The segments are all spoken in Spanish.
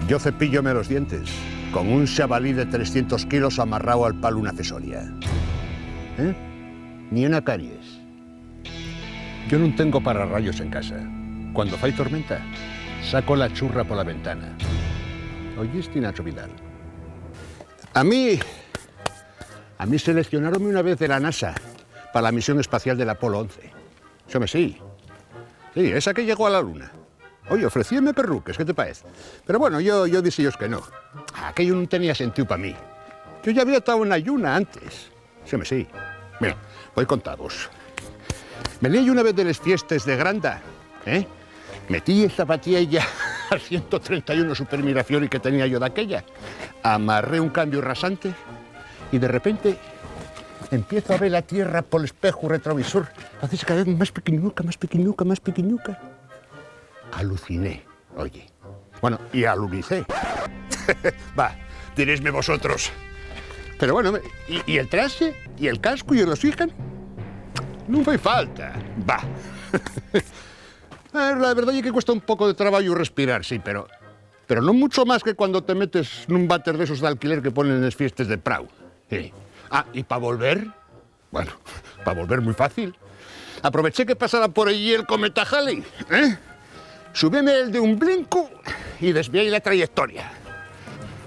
Yo cepíllome los dientes con un chavalí de 300 kilos amarrado al palo una accesoria. Ni una caries. Yo no tengo pararrayos en casa. Cuando fai tormenta, saco la churra por la ventana. ¿Oíste, Nacho Vidal? A mí seleccionaronme una vez de la NASA para la misión espacial del Apolo 11. Eso me sí. Sí, esa que llegó a la Luna. Oye, ofrecíame perruques, ¿qué te parece? Pero bueno, yo dije ellos que no. Aquello no tenía sentido para mí. Yo ya había estado en la Lluna antes. Eso me sí. Mira, voy contados. Venía yo una vez de las fiestas de Granda, metí esta zapatilla al 131 supermigración que tenía yo de aquella, amarré un cambio rasante y de repente empiezo a ver la Tierra por el espejo retrovisor, hace cada vez más pequeñuca, más pequeñuca, más pequeñuca. Aluciné, oye. Bueno, y alunicé. Va, diréisme vosotros. Pero bueno, ¿y el traje? ¿Y el casco? ¿Y el oxígeno? No fue falta. Va. La verdad es que cuesta un poco de trabajo respirar, sí, pero no mucho más que cuando te metes en un váter de esos de alquiler que ponen en las fiestas de Prau. Sí. ¿Y para volver? Bueno, para volver muy fácil. Aproveché que pasara por allí el cometa Halley, subíme el de un blinco y desvié la trayectoria.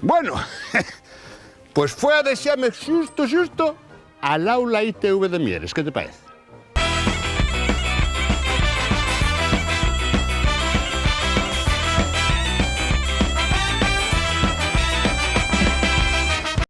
Bueno, pues fue a desearme justo al aula ITV de Mieres. ¿Qué te parece?